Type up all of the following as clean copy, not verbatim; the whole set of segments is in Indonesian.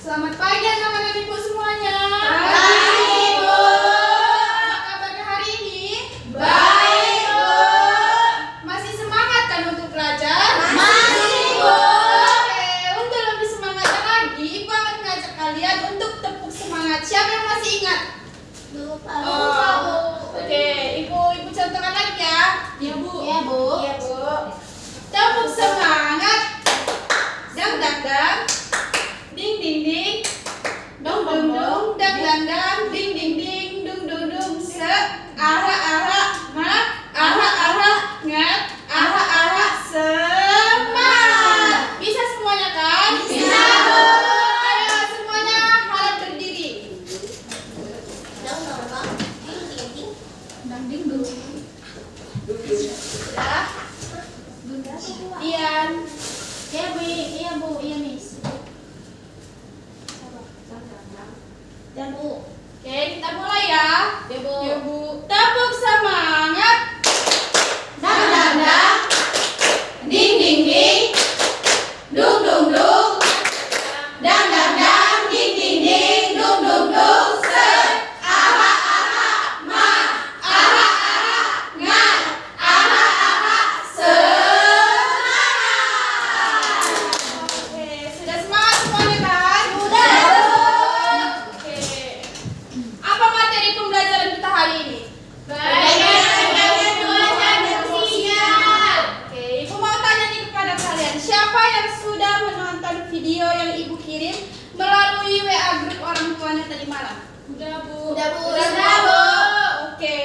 Selamat pagi anak-anak ibu semuanya. Pagi, Ibu. Apa kabarnya hari ini? Baik, Bu. Masih semangat kan untuk belajar? Masih, Bu. Oke, untuk lebih semangatnya lagi, Ibu akan mengajak kalian untuk tepuk semangat. Siapa yang masih ingat? Lupa, Bu. Oke, Ibu contohkan lagi ya. Iya, Bu. Iya, Bu. Iya, Bu. Tepuk semangat. Dang dang dang. Ding ding ding. Dong dong dong. Dang dang dang. Ding ding ding. Dung dung dung. Se. Aha aha. Ma. Aha aha. Ngat. Aha aha. Semangat. Bisa semuanya kan? Bisa, Bu. Ayo semuanya harap berdiri. Dong dong dong. Ding ding ding. Dang ding dung. Sudah. Bunda apa, Bu? Ian. Iya, Bu. Iya, Bu. Iya, Miss. Dan Bu. Oke, kita mulai ya. Ya, Bu. Ya, Bu. Tepuk semangat. Dang dang dang. Ding ding ding. Dung dung dung. Dang dang dang. Ding ding ding. Dung dung dung. Se. Aha aha. Ma. Aha aha. Ngat. Aha aha. Semangat. Oke, sudah semangat semuanya kan? Sudah, Bu. Oke. Apa materi pembelajaran kita hari ini? Bagaimana cuaca dan sinyal? Oke, Ibu mau tanya nih kepada kalian, siapa yang sudah menonton video yang Ibu kirim melalui WA grup orang tuanya tadi malam? Udah, Bu. Udah, Bu. Sudah, Bu. Oke,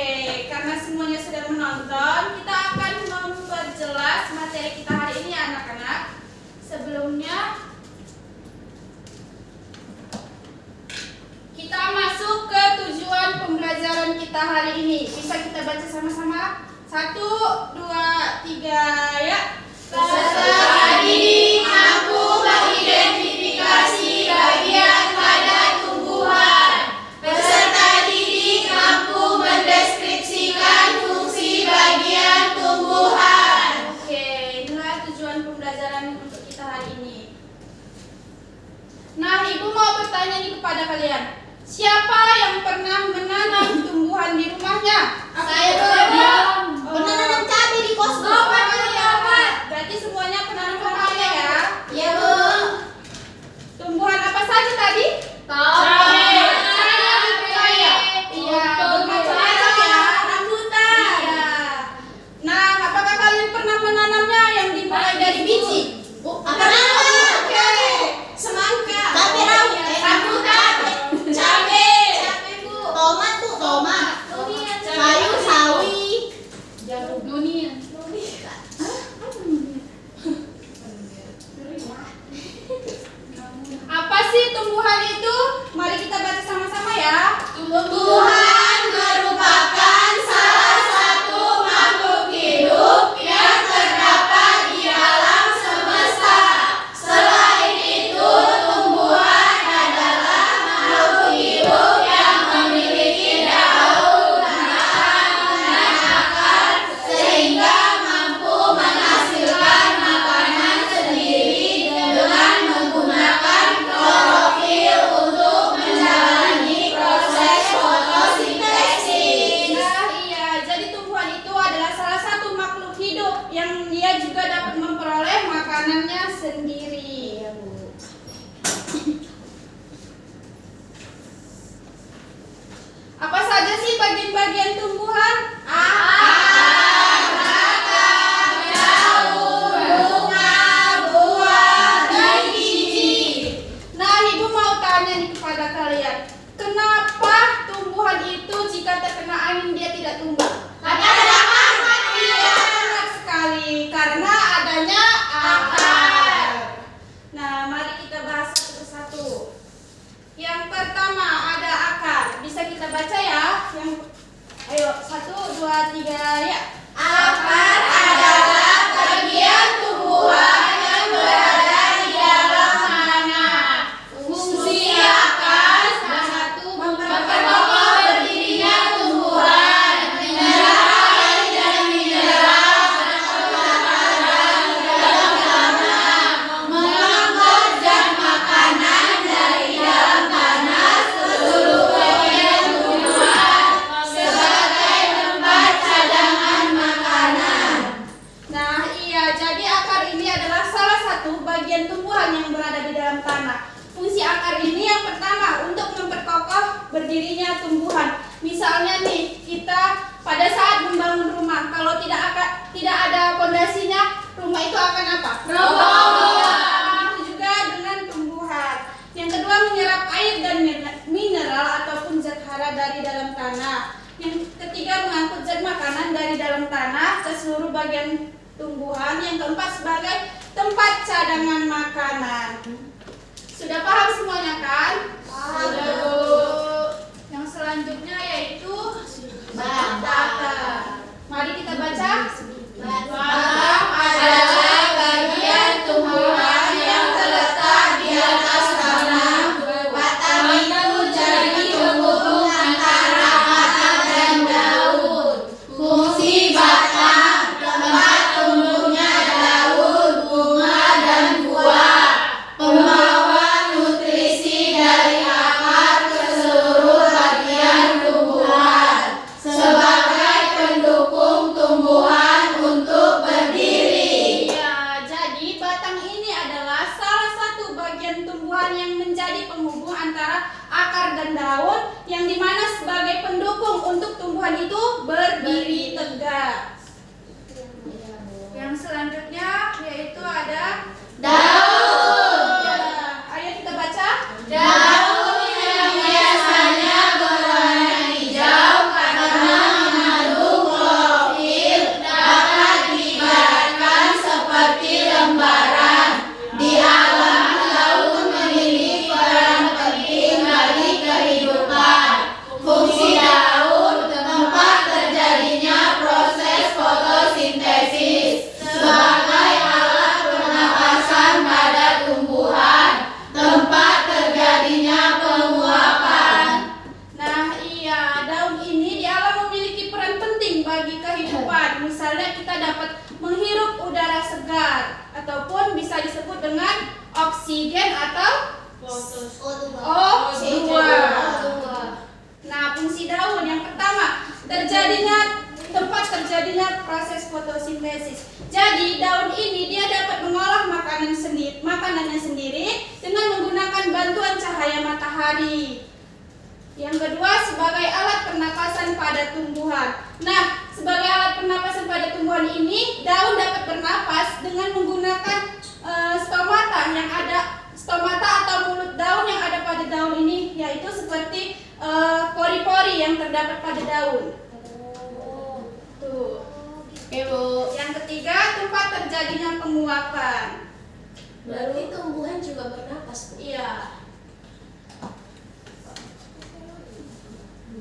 karena semuanya sudah menonton, kita akan memperjelas materi kita hari ini ya anak-anak. Sebelumnya kita masuk ke tujuan pembelajaran kita hari ini. Bisa kita baca sama-sama? 1, 2, 3, ya. Peserta didik mampu mengidentifikasi bagian pada tumbuhan. Peserta didik mampu mendeskripsikan fungsi bagian tumbuhan. Oke, inilah tujuan pembelajaran untuk kita hari ini. Nah, Ibu mau bertanya nih kepada kalian. Siapa yang pernah menanam tumbuhan di rumahnya? Saya, Bu. Oh. Pernah nanam cabai di kos, Bu. Berarti semuanya pernah nanam cabai ya? Iya, Bu. Tumbuhan apa saja tadi? Cabai. Iya, bermacam-macam ya. Rambutan. Iya. Nah, apakah kalian pernah menanamnya yang dimulai dari biji? Oke. Semangka. Cabai rawit. Rambutan. Cabai. Bu. Tomat, Bu. Tomat. Kayu sawi. Durian. Apa sih tumbuhan itu? Mari kita baca sama-sama ya. Tumbuhan merupakan salah satu makhluk hidup yang terdapat di alam semesta. Selain itu, tumbuhan adalah makhluk hidup yang memiliki daun, batang, dan akar sehingga mampu menghasilkan makanan sendiri dengan menggunakan klorofil untuk menjalani proses fotosintesis. Nah, iya, jadi tumbuhan itu adalah salah satu makhluk hidup yang dia juga dapat memperoleh makanannya sendiri. Apa saja sih bagian-bagian tumbuhan? Akar, batang, daun, bunga, buah, dan biji. Nah, Ibu mau tanya nih kepada kalian, kenapa tumbuhan itu jika terkena angin dia tidak tumbuh? Karena ada mati. Benar sekali, karena adanya akar. Nah, mari kita bahas satu persatu. Yang pertama ada akar. Bisa kita baca ya? Ayo, 1, 2, 3, ya. Akar adalah bagian tumbuhan yang berada di dalam tanah. Fungsi akar memperkokoh berdirinya tumbuhan, menjaga air dan mineral dalam tanah, mengangkut zat makanan dari tumbuhan yang berada di dalam tanah. Fungsi akar ini yang pertama untuk memperkokoh berdirinya tumbuhan. Misalnya nih, kita pada saat membangun rumah, kalau tidak ada pondasinya, rumah itu akan apa? Roboh. Itu juga dengan tumbuhan. Yang kedua, menyerap air dan mineral ataupun zat hara dari dalam tanah. Yang ketiga, mengangkut zat makanan dari dalam tanah ke seluruh bagian tumbuhan. Yang keempat, sebagai tempat cadangan makanan. Sudah paham semuanya kan? Sudah, Bu. Yang selanjutnya yaitu batang. Mari kita baca. Batang adalah bagian tumbuhan yang terletak di atas tanah. Batang itu jadi penghubung antara akar dan daun. Fungsi batang: tempat tumbuhnya daun, bunga, dan buah. Pembawa nutrisi dari akar ke seluruh bagian tumbuhan sebagai pendukung tumbuhan untuk berdiri. Ya, jadi batang ini adalah salah satu bagian tumbuhan yang menjadi penghubung antara akar dan daun, yang dimana sebagai pendukung untuk tumbuhan itu berdiri tegak. Yang selanjutnya yaitu ada daun. Ya, ayo kita baca. Daun yang biasanya berwarna hijau karena mengandung klorofil dapat diibaratkan seperti lembaran. Di alam, daun memiliki peran penting bagi kehidupan. Fungsi daun: tempat terjadinya proses fotosintesis sebagai alat pernapasan pada tumbuhan, tempat terjadinya penguapan. Nah, iya, daun ini di alam memiliki peran penting bagi kehidupan. Misalnya kita dapat menghirup udara segar, ataupun bisa disebut dengan oksigen atau O2. Nah, fungsi daun yang pertama, tempat terjadinya proses fotosintesis. Jadi daun ini dia dapat mengolah makanannya sendiri dengan menggunakan bantuan cahaya matahari. Yang kedua, sebagai alat pernapasan pada tumbuhan. Nah, sebagai alat pernapasan pada tumbuhan ini, daun dapat bernapas dengan menggunakan stomata atau mulut daun yang ada pada daun ini, yaitu seperti pori-pori yang terdapat pada daun. Tuh. Ibu. Yang ketiga, tempat terjadinya penguapan. Berarti tumbuhan juga bernapas, Bu? Iya.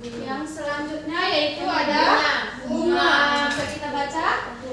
Yang selanjutnya yaitu ada bunga. Bisa kita baca?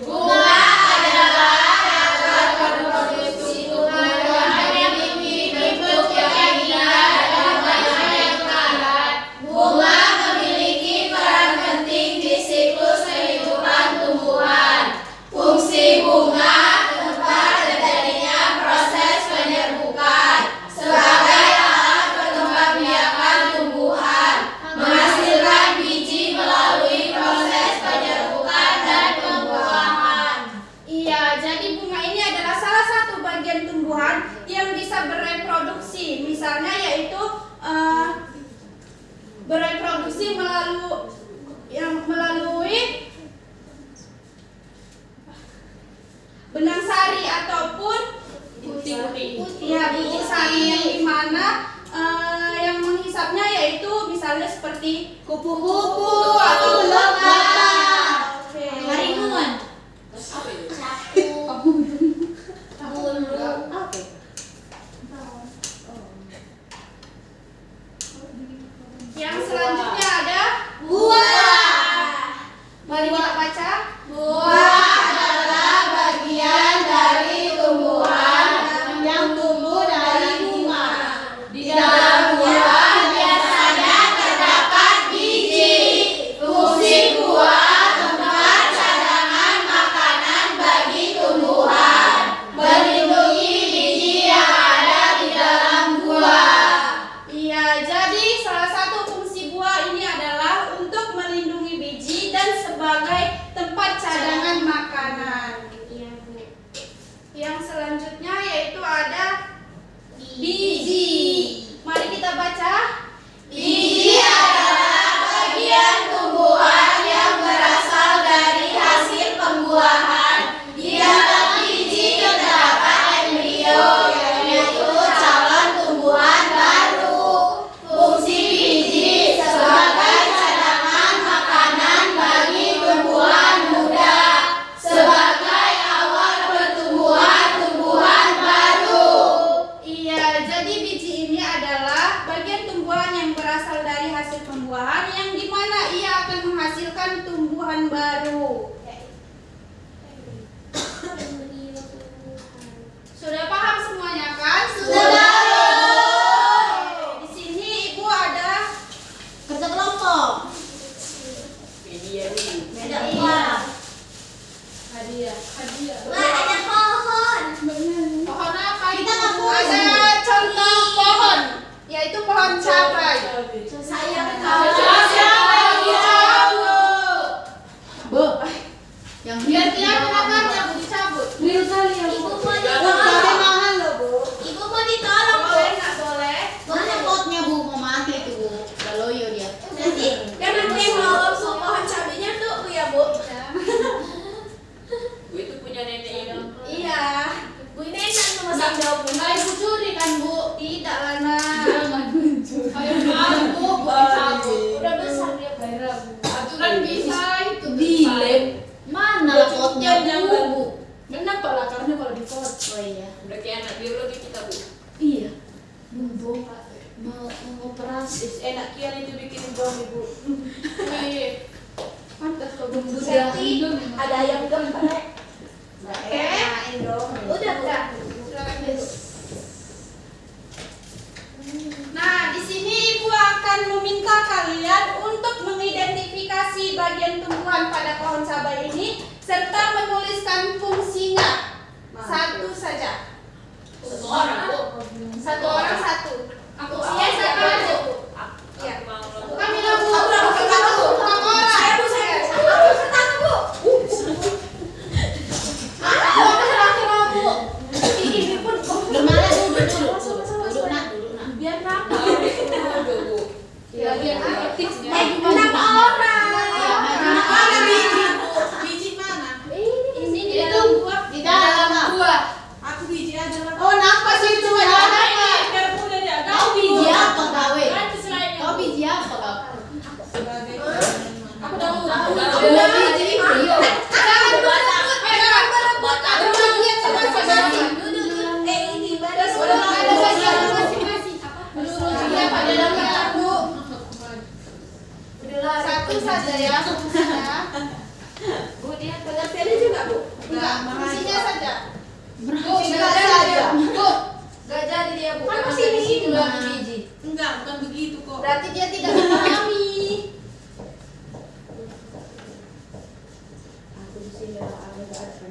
Bunga adalah alat reproduksi tumbuhan yang memiliki bentuk yang indah dan menyenangkan. Bunga memiliki peran penting di siklus kehidupan tumbuhan. Fungsi bunga: tempat terjadinya proses penyerbukan sebagai alat perkembangbiakan tumbuhan, menghasilkan biji melalui proses penyerbukan dan pembuahan. Iya, jadi bunga ini adalah salah satu bagian tumbuhan yang bisa bereproduksi. Misalnya yaitu bereproduksi melalui benang sari ataupun butir sari, yang dimana yang menghisapnya yaitu misalnya seperti kupu-kupu atau lebah. Oke. Harimau. Yang selanjutnya ada buah. Mari kita baca. Buah adalah bagian dari tumbuhan yang tumbuh dari bunga. Di dalam buah biasanya terdapat biji. Fungsi buah Biji. Mari kita baca. Biji adalah bagian tumbuhan yang berasal dari hasil pembuahan. Di dalam biji terdapat embrio, yaitu calon tumbuhan baru. Fungsi biji sebagai cadangan makanan bagi tumbuhan muda, sebagai awal pertumbuhan tumbuhan baru. Iya, jadi biji ini adalah bagian tumbuhan yang berasal dari hasil pembuahan yang dimana ia akan menghasilkan tumbuhan baru. Sudah paham semuanya kan? Sudah. Di sini ibu ada Kerja kelompok. Beda uang. hadiah. Wah, ada pohon. Pohon apa? Kita Ibu? nggak punya. Ada contoh pohon, yaitu pohon cabai. Saya Bu, yang biar kelihatan akarnya Bu dicabut. Ibu mau ditolong. mahal loh Bu. Ibu mau ditolong, Bu. Boleh nggak boleh? Mana potnya Bu, mau mati itu Bu. Udah loyo dia. Nanti kan nanti yang nolong pohon cabenya tuh Bu ya, Bu. Bu itu punya nenek ini. Iya. Bu ini enak sama sambal Bu. Nggak ibu curi kan Bu? Tidak Lana. Ayo Bu, Bu dicabut. Udah besar dia. Aturan bisa itu Dilem. Mana potnya Bu? Benar Pak lakarnya kalau dipot. Oh iya. Berarti anak biologi kita, Bu. Iya. Bu, mau operasi. Enak kian itu bikin bom Ibu. Iya. Pantas kok bumbu Seti, ada ayam geprek. Oke. Udah. Silakan duduk. Nah, di sini Ibu akan meminta kalian untuk mengidentifikasi bagian tumbuhan pada pohon cabai ini serta menuliskan fungsinya. Satu saja. Satu orang, Bu. Satu orang satu. Aku Fungsinya siapa aja, Bu? Iya. Aku mau Bu Kamila, Bu. Aku dapat pertama, Bu. Kamu orang. Saya, Bu, saya. Aku pertama, Bu. Ini pun Gimana dulu? Duduk nak. biar apa? Bu. Ya, biar aktif. Enam orang. Mana biji, Bu? Biji mana? Ini di Itu dalam buah. Di dalam Buah. Aku biji adalah. Oh, nafas itu ada. Biar mudah dia. Kau biji apa kau? Nanti selain Kau biji apa kau? sebagai aku tahu. Udah biji itu. Jangan berebut, jangan berebut. Aku lihat sama masing-masing. duduk. Ini baru. Ada bagian masing-masing. Iya, Pak dalamnya, Bu. Satu saja ya, fungsinya. Bu, dia pengertiannya juga, Bu. Enggak, fungsinya saja. Bu, Fungsinya enggak saja. jadi. Bu, Gak jadi dia, Bu. kan Karena masih di situ sini. lagi biji. Enggak, bukan begitu kok. Berarti dia tidak memahami.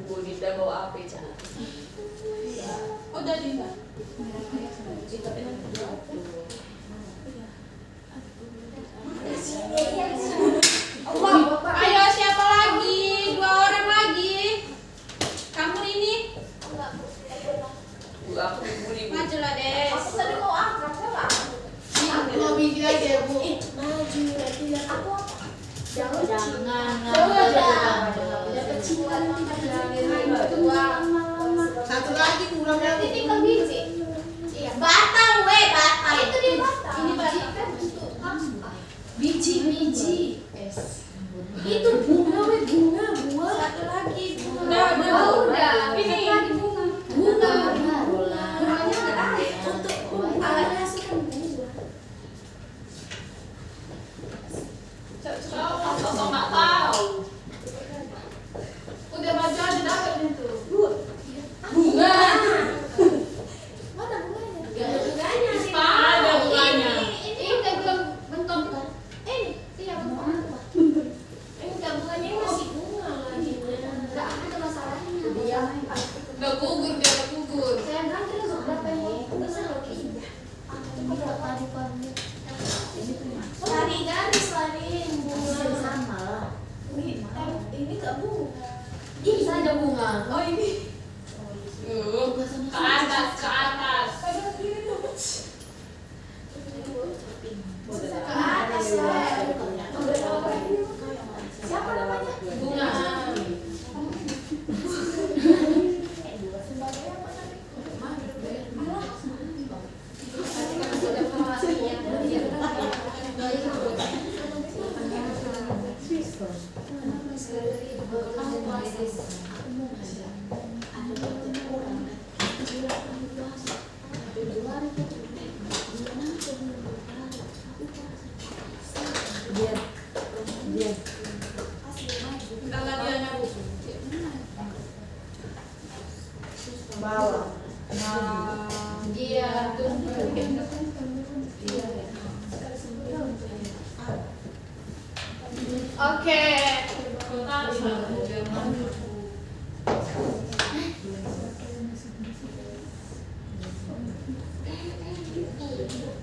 Bu Dinda bawa apa, Cak? Udah Dinda. Ayo siapa lagi? Dua orang lagi. Kamu ini Bu, aku beli, Bu. majulah deh. Aku tadi mau akrab, siapa? Mau biji aja Bu. Maju, lihat aku apa? Jangan Jangan. udah kecilan Satu lagi kurang berarti tinggal biji. Iya, batang batang. Itu dia batang. Ini biji kan bentuk apa? biji. Itu bunga bunga. satu lagi bunga. Udah. Ini lagi bunga. Bunganya ada untuk alat hasilkan bunga. Aku nggak tahu. Udah maju aja dapat itu. Bunga. Mana bunganya? Gak ada bunganya. Ada bunganya. Ini belum bentuk kan? Ini iya bentuk. Bentar lagi ya, Bu. Bawah. Dia Oke.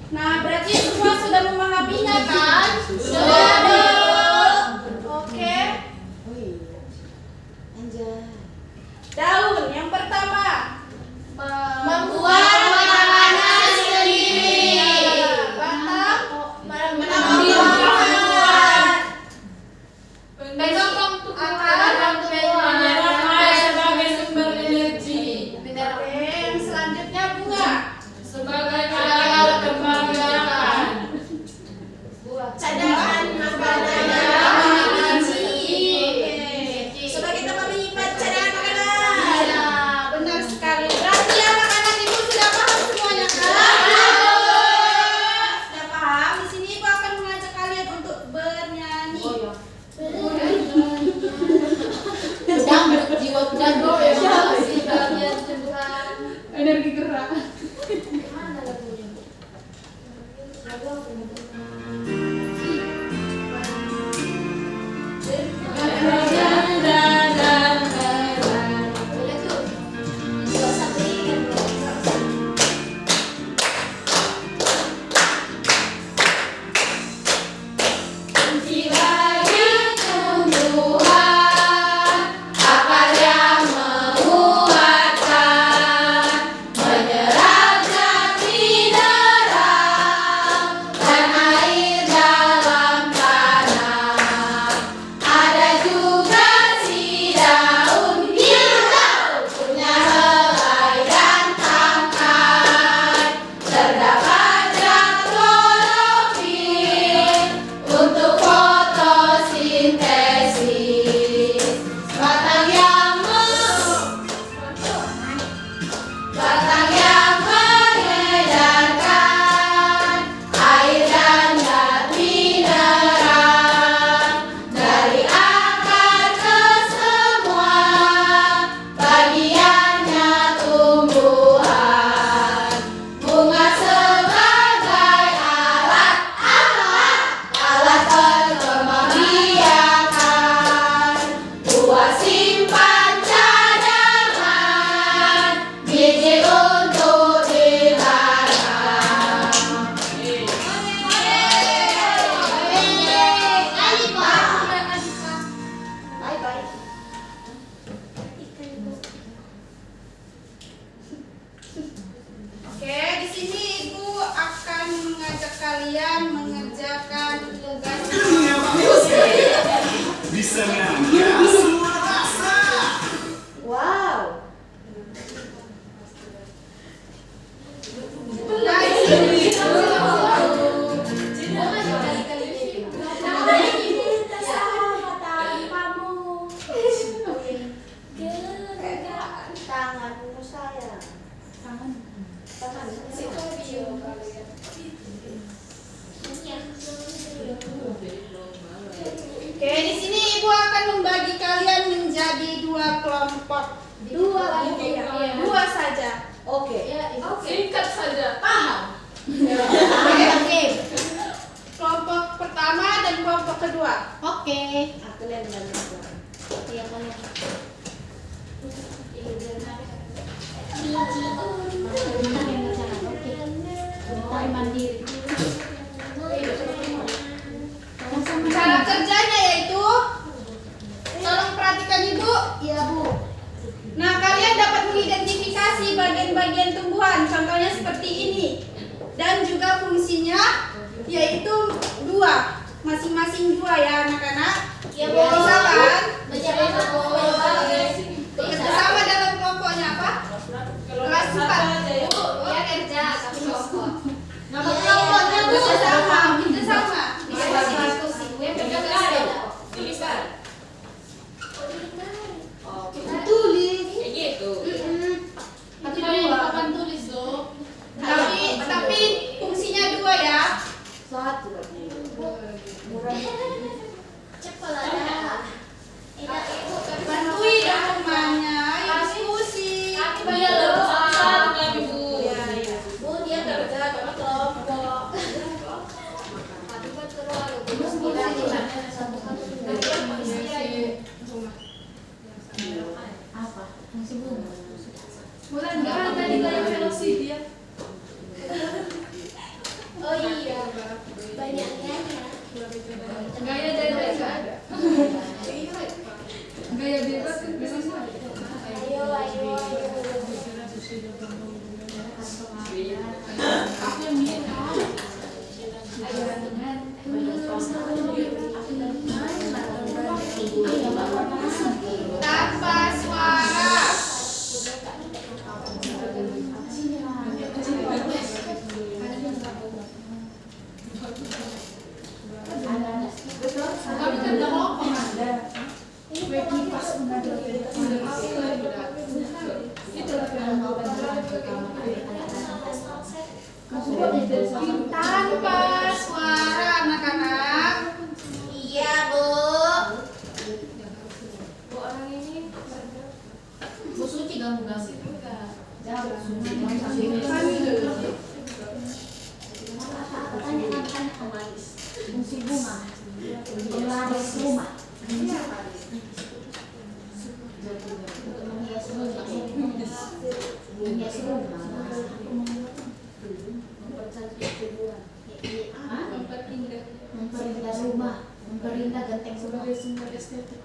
Nah, berarti semua sudah memahaminya kan? Sudah. Oke. Daun yang pertama. membuat makanan sendiri. Batang. Menanam tumbuhan. Mendorong akar. sebagai sumber energi. Oke, yang selanjutnya bunga. Sebagai alat kebanggaan. Cadangan makanan. Sebagai tempat menyimpan cadangan makanan. Iya, benar sekali. Berarti anak-anak ibu sudah paham semuanya kan? Sudah paham? Di sini ibu akan mengajak kalian untuk bernyanyi. Pedang jiwa pedang kasih kalian Tuhan. Energi gerak. Mana lagunya? Boleh tuh. Dua satu ingat. Jiwanya tumbuhan, akar yang menguatkan, menyerap zat mineral dan air dalam tanah. Ada juga si daun hijau, punya helai dan tangkai. Terdapat zat klorofil untuk fotosintesis. Batang yang mengedarkan air dan zat mineral dari akar ke semua bagiannya tumbuhan. Bunga sebagai alat perkembangbiakan. Buah simpan cadangan, biji untuk ditanam. Oke, di sini ibu akan mengajak kalian mengerjakan tugas. Bisa ngangkat semua rasa. Wow. Nah, di sini Tanganmu saya. Oke, di sini ibu akan membagi kalian menjadi dua kelompok. Dua saja. Oke. Singkat saja. Paham. Kelompok pertama dan kelompok kedua. Oke. Aku lihat dengan Yang mana? Oke. Mandiri. Cara kerjanya yaitu, tolong perhatikan ibu. Iya, Bu. Nah, kalian dapat mengidentifikasi bagian-bagian tumbuhan, contohnya seperti ini. Dan juga fungsinya yaitu dua, masing-masing dua ya anak-anak. Iya, Bu. Bisa kan? Bisa. Bersama dalam kelompoknya apa? Kelas 4. Ya kerja tapi kelompok. Nama kelompoknya Bu sama, itu sama. Diskusi. Gue kerja kerja. Tulisan. Tulis. Kayak gitu. Tapi kapan tulis loh? Tapi Tanpa suara anak-anak. Iya, Bu. Bu orang ini Bu Suci kamu kasih. Jangan Bu Suci. Tanya pemalis. Fungsi bunga. Pemalis rumah. Menghias rumah. Menghias rumah. Memperindah rumah, memperindah genteng sebagai sumber estetik.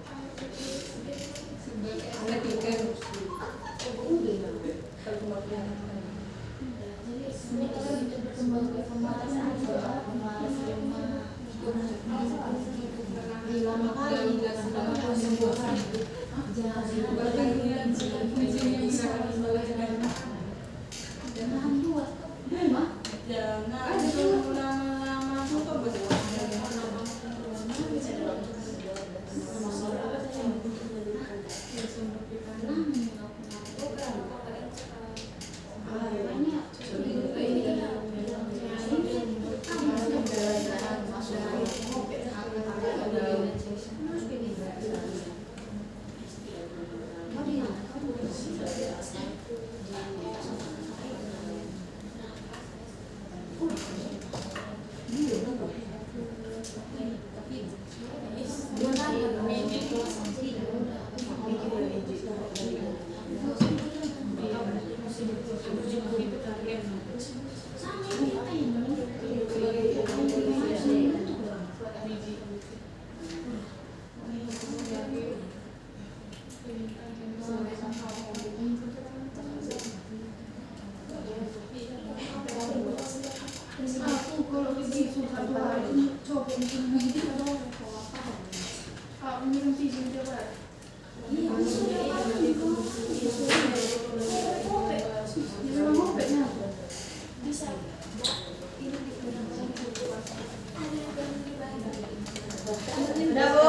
Udah, Bu.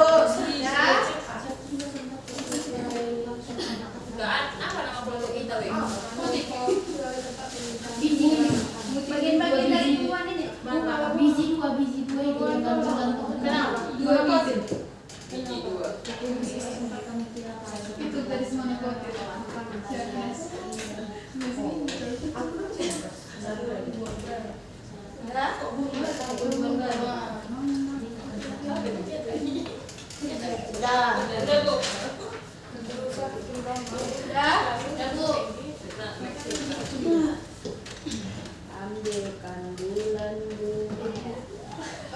Ya. apa nama produk kita, Wei? Bagian-bagian dari buah ini. Biji dua itu yang gantung-gantung. Dua biji. Itu dari semuanya kok. Udah. Udah, Bu. Udah. Ya, Bu. Ambilkan bulan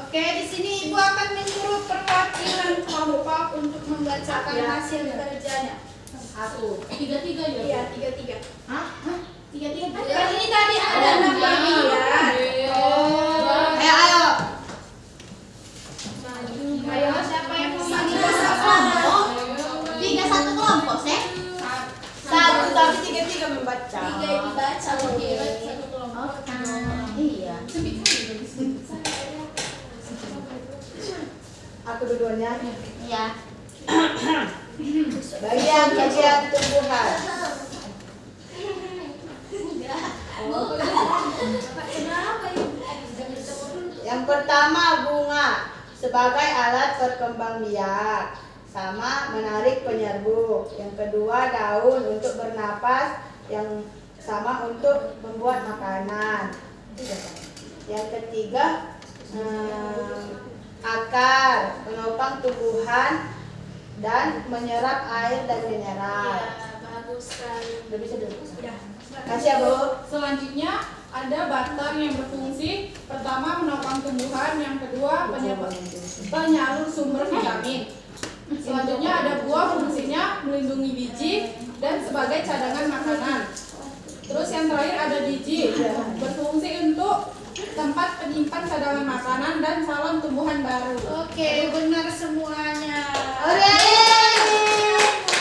Oke, di sini Ibu akan menyuruh perwakilan kelompok untuk membacakan hasil kerjanya. Satu. Tiga-tiga ya? Iya, tiga-tiga. Hah? Tiga-tiga? Kan ini tadi ada 6 bagian. Ayo. Ayo, siapa yang mau maju? Kelompok? Tiga satu kelompok, Seh? Satu tapi tiga-tiga membaca. Tiga yang dibaca. Oke. Iya. Aku dua-duanya. Iya. Bagian tumbuhan. Yang pertama bunga sebagai alat berkembang biak, sama menarik penyerbu. Yang kedua daun untuk bernapas, yang sama untuk membuat makanan. Yang ketiga akar, penopang tumbuhan dan menyerap air dan mineral. Bagus sekali. Udah bisa dulu. Udah. Kasih ya, Bu. Selanjutnya ada batang yang berfungsi pertama menopang tumbuhan, yang kedua penyalur sumber vitamin. Selanjutnya ada buah, fungsinya melindungi biji dan sebagai cadangan makanan. Terus yang terakhir ada biji, berfungsi untuk tempat penyimpan cadangan makanan dan salon tumbuhan baru. Oke, benar semuanya.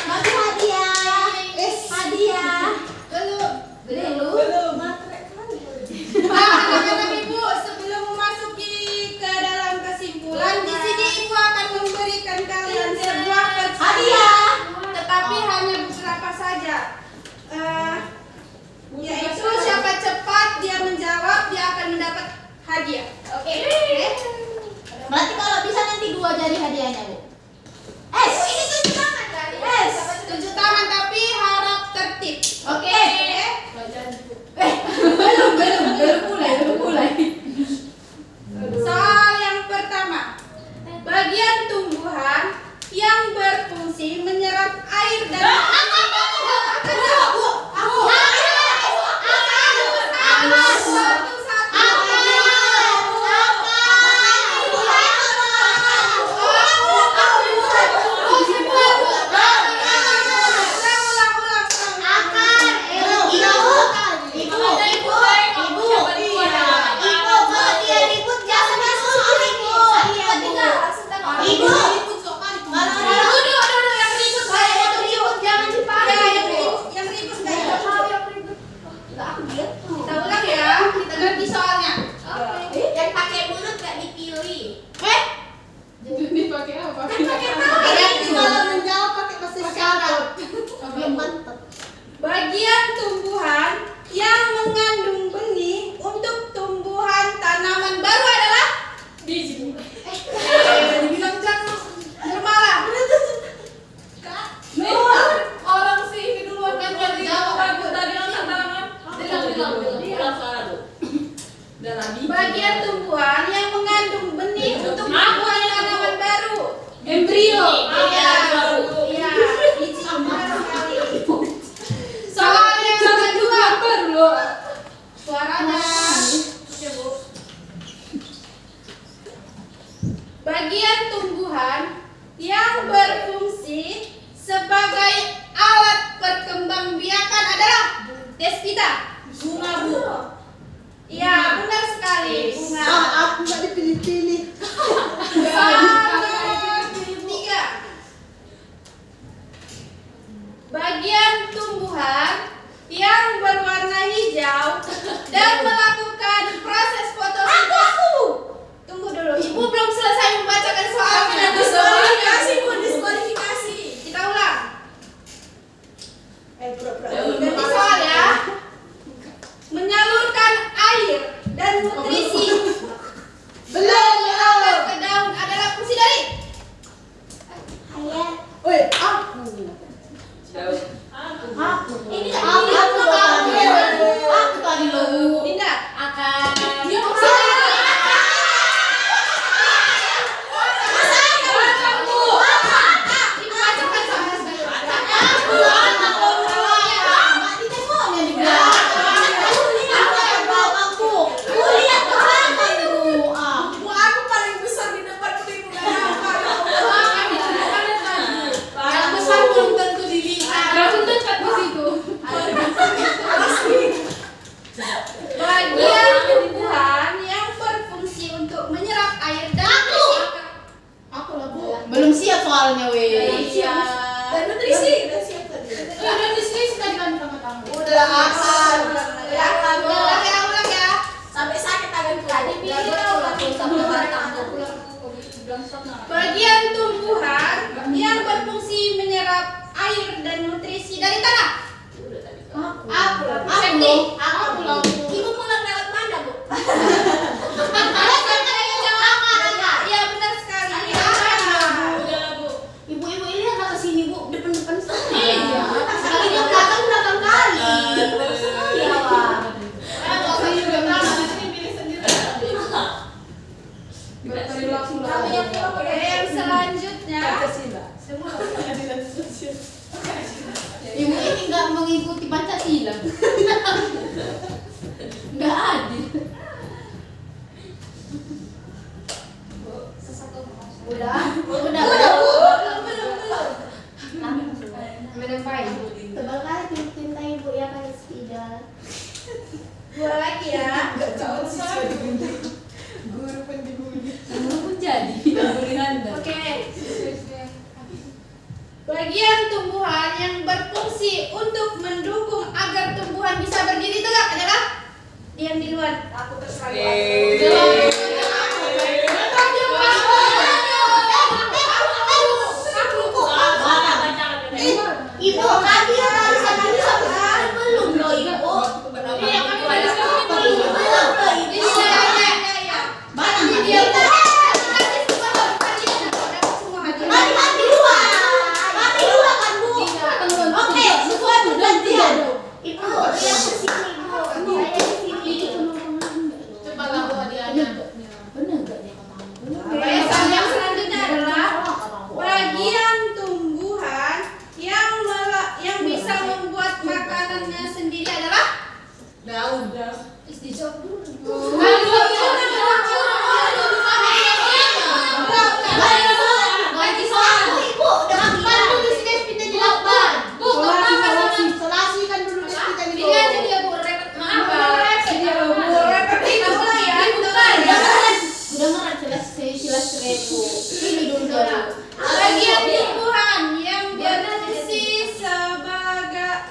Bagi hadiah. Hadiah. Belum. Belum. Anak-anak Ibu, sebelum memasuki ke dalam kesimpulan, di sini Ibu akan memberikan kalian sebuah Hadiah. tetapi hanya beberapa saja. Yaitu siapa cepat dia menjawab, dia akan hadiahnya, Bu? Ini tunjuk tangan kan? Tunjuk tangan tapi harap tertib. Oke. Belum mulai. Soal yang pertama. Bagian tumbuhan yang berfungsi menyerap air dan kita ulang ya, kita ganti soalnya. Yang pakai mulut gak dipilih. Jadi pakai apa? Kalau menjawab pakai bahasa isyarat. Bagian tumbuhan yang mengandung benih untuk tumbuhan tanaman baru adalah Biji. dibilang jangan Nirmala. Orang sih ini duluan kan jadi Aku tadi nonton tanaman. Ulang suara tuh. Bagian tumbuhan yang mengandung benih untuk tumbuhan tanaman baru. embrio. Iya, iya, biji benar sekali. Soal yang kedua, Perlu. suaranya. Ya, Bu. Bagian tumbuhan yang berfungsi sebagai alat perkembangbiakan adalah Despita. Bunga, Bu. Iya, benar sekali. Bunga. Aku gak dipilih-pilih. Soal tiga. Bagian tumbuhan yang berwarna hijau dan melakukan proses fotosintesis. Tunggu dulu, Ibu belum selesai membacakan soalnya. Diskualifikasi, Bu, diskualifikasi. Kita ulang. Pura-pura. Ganti soal ya. Menyalurkan air dan nutrisi Belum. ke daun adalah fungsi dari Woi, aku. Ini aku tadi lo. Dinda. Akan. Aku paling besar di depan pelindungan apa? Yang besar belum tentu dilihat. Langsung dekat di situ. Bagian tumbuhan yang berfungsi untuk menyerap air dan Aku lah, Bu. Belum siap soalnya, weh. Dan nutrisi udah siap tadi. Dan di sini sudah diganti tangan. Udah akal. ulang ya. Sampai sakit tanganku. Tadi Bagian tumbuhan yang berfungsi menyerap air dan nutrisi dari tanah. Aku Septi. Ibu pulang lewat mana, Bu? Iya benar sekali. Ibu-ibu ini lihat ke sini, Bu. Depan-depan sekali. Iya. Sekali dia belakang kali. Iya, Wak. Saya juga pernah di sini pilih sendiri. Oke, yang selanjutnya. Ibu ini nggak mengikuti Pancasila. Nggak adil. Udah, Bu. Tebal kali tinta Ibu ya pakai spidol. Dua lagi ya. Guru pun jadi guru Anda. Oke. Bagian tumbuhan yang berfungsi untuk mendukung agar tumbuhan bisa berdiri tegak adalah diam di luar. Aku terserah. Ibu, kami tadi sama belum loh, Ibu. Iya, kami pada sekarang Belum loh, Ibu. Iya. Mana Diam. dia? Dapat semua Solasi kan dulu kita di Ini aja dia Bu repet maaf. Udah ngerti jelas seribu. Ini dulu. Bagian tumbuhan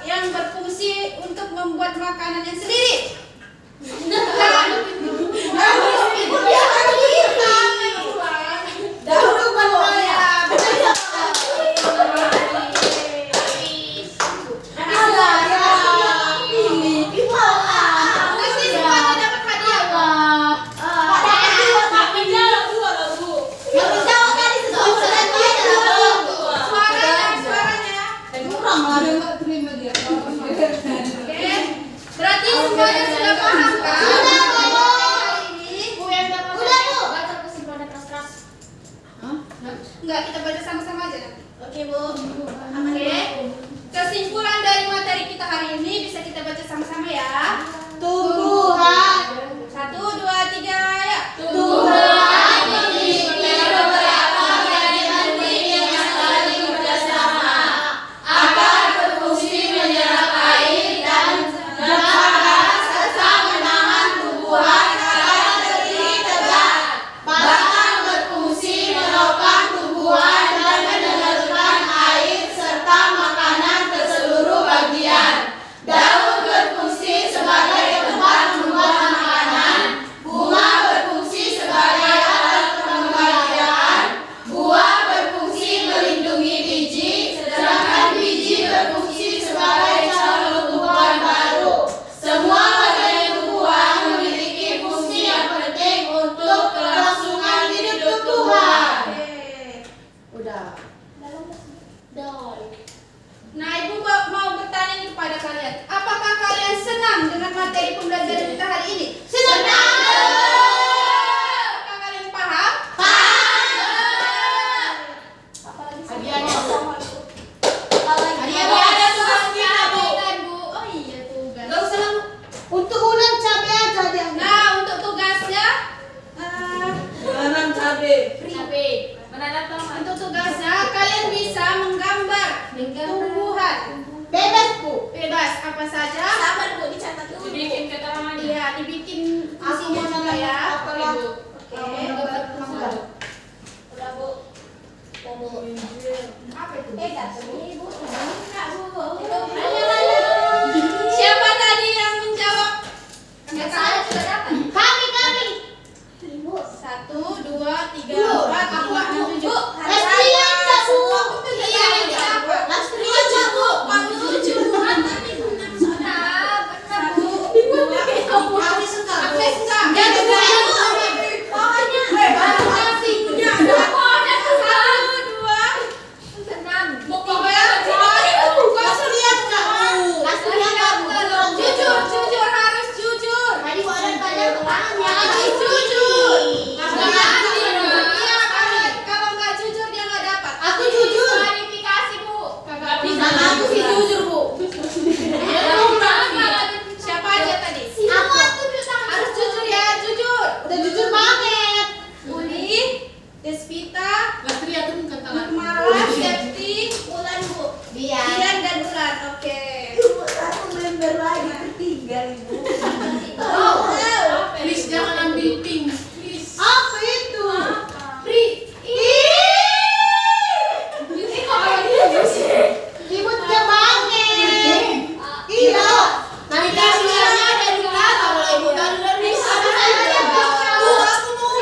yang berfungsi untuk membuat makanan yang sendiri. Berarti semuanya sudah paham kan? Enggak, kita baca sama-sama aja nanti. Oke, Bu. Oke. Kesimpulan dari materi kita hari ini bisa kita baca sama-sama ya. Tumbuhan 1, 2, 3 ya. Tumbuhan memiliki beberapa jaringan penting yang saling bekerjasama agar berfungsi menyerap air dan dapat serta menahan tumbuhan agar berdiri tegak. Bahkan berfungsi menopang tumbuhan dan menyalurkan air serta makanan ke seluruh bagian. Daun berfungsi sebagai tempat membuat makanan. Bunga berfungsi sebagai alat pembangkaian. Buah berfungsi melindungi biji, sedangkan biji berfungsi sebagai calon tumbuhan baru. Semua bagian tumbuhan memiliki fungsi yang penting untuk kelangsungan hidup tumbuhan. Udah. Nah, Ibu mau bertanya nih kepada kalian. Apakah kalian senang dengan materi pembelajaran kita hari ini? Senang. Apakah kalian paham? Ada tugasnya, Bu. Oh iya, tugas. Gak usah lama. Untuk ulang cabai aja dia. Nah, untuk tugasnya Nanam cabe. untuk tugasnya kalian bisa menggambar tumbuhan. Bebas, Bu. Bebas apa saja. Sabar, Bu, dicatat dulu. Dibikin keterangannya. Iya, dibikin Aku isinya mau juga ya. apalah. Oke. Udah, Bu. Udah, Bu. Apa itu? Ini, Bu. Enggak, Bu. Siapa tadi yang menjawab? Yang saya sudah dapat. Kami. Ibu. 1, 2, 3, 4, 5, 6, 7. Lastria enggak, Bu. Iya, ini apa? Lastria enggak, Bu. Satu, dua, Agnes enggak? Jadi, Bu, ya, Bu. Pokoknya. Lastria enggak, Bu. Lastria enggak, Bu. Jujur harus jujur. Tadi Bu ada tanya keterangannya. Harus jujur. Iya, kalau nggak jujur dia nggak dapat. Aku jujur. Klarifikasi Bu. Kagak bisa. Sama aku sih jujur, Bu. Siapa aja tadi? Aku. Harus jujur ya, jujur. Udah jujur banget. Uli, Desvita, Lastria tuh bukan tangan. Mala, Septi, Ulan, Bu. Dian dan Ulan. Oke. Aku member lagi ketiga, Ibu. Please jangan ambil pink. Please. Apa itu? Ibu dia banget. Iya. Nanti hasilnya ada di belakang kalau Ibu dari ada saya. Bu, aku mau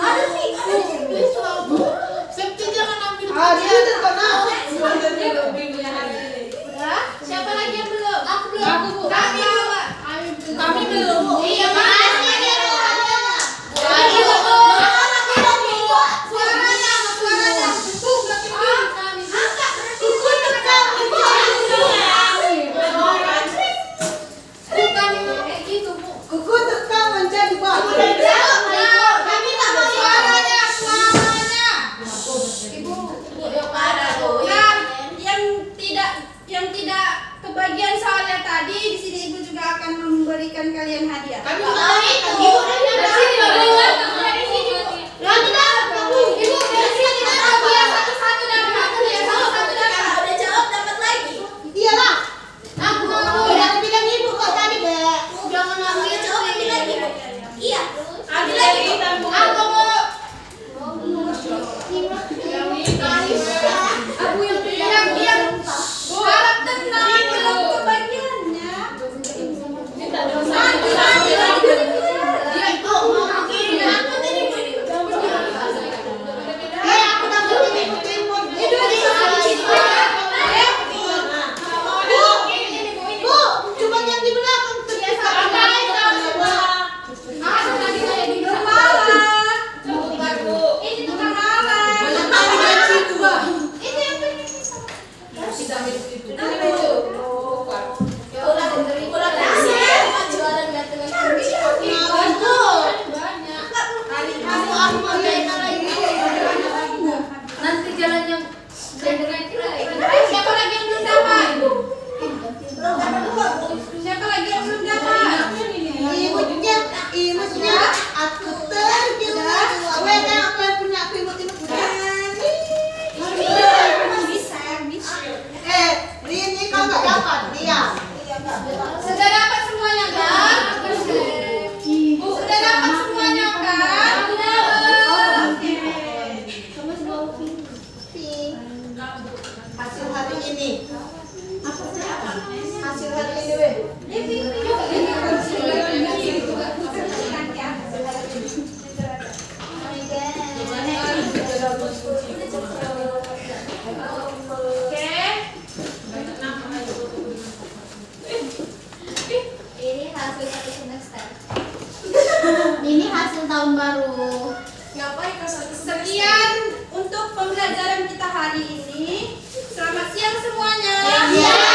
ada sih. Septi jangan ambil pink. Dia terkenal. Udah? Siapa lagi yang belum? Aku belum. Aku, Bu. Kami belum. Kami belum. Iya, makasih ya. Kuku tukang menjadi batu. Kami tak mau Suaranya. Ibu, yang mana tuh? Nah, yang tidak kebagian soalnya tadi di sini Ibu juga akan memberikan kalian hadiah. Kami juga Ini hasil 1 semester. Ini hasil tahun baru. Ngapain kau satu Sekian untuk pembelajaran kita hari ini. Selamat siang semuanya. Ya.